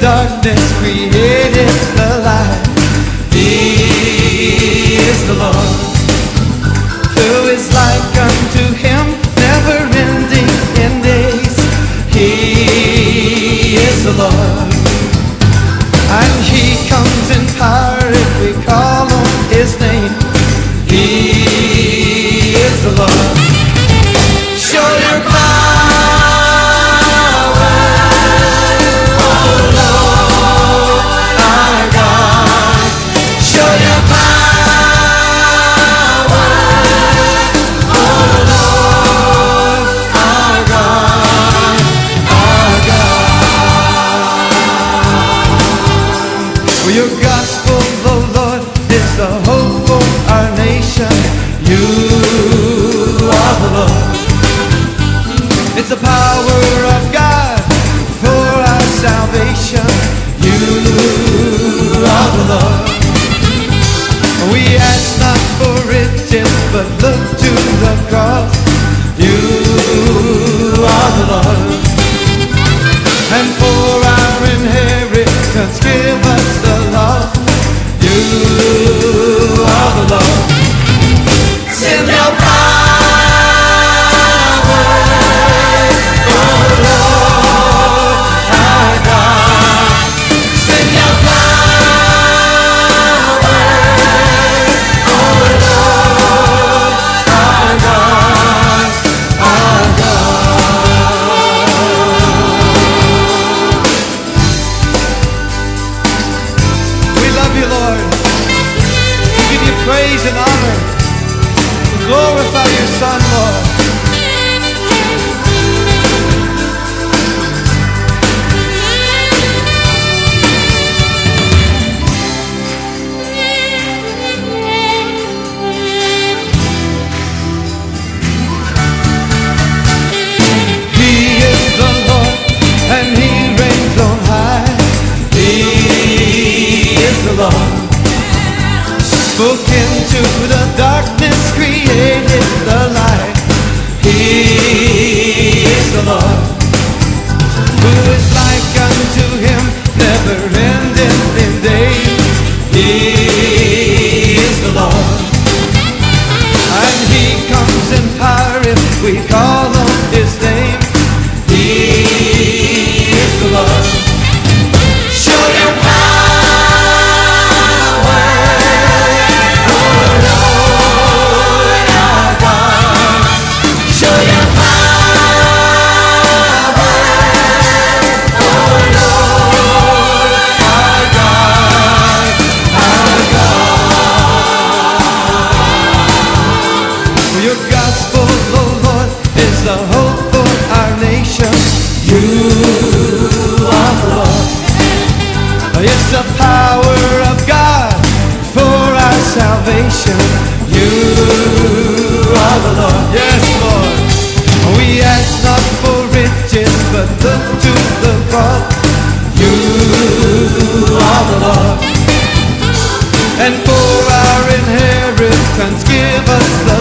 darkness created the light. He is the Lord. Who is like unto him, never ending in days. He is the Lord. And he comes in power if we call on his name. He is the Lord. Show your power, oh Lord, our God. Show your power, oh Lord, our God, our God. For your gospel, oh Lord, is the hope for our nation. You are the Lord. It's the power of God for our salvation. You are the Lord. We ask not for riches, but look to the cross. You are the Lord. And for our inheritance, give us the lost. You are the Lord. Send your power. Praise and honor. Glorify your Son, Lord. He is the Lord, and he reigns on high. He is the Lord. Spoke into the darkness, created the light. He is the Lord. Who is like unto him, never ending in days. He is the Lord. And he comes in power if we call on his name. He is the Lord. Show your power. The hope for our nation. You are the Lord. It's the power of God for our salvation. You are the Lord. Yes, Lord. We ask not for riches, but look to the cross. You are the Lord. And for our inheritance, give us the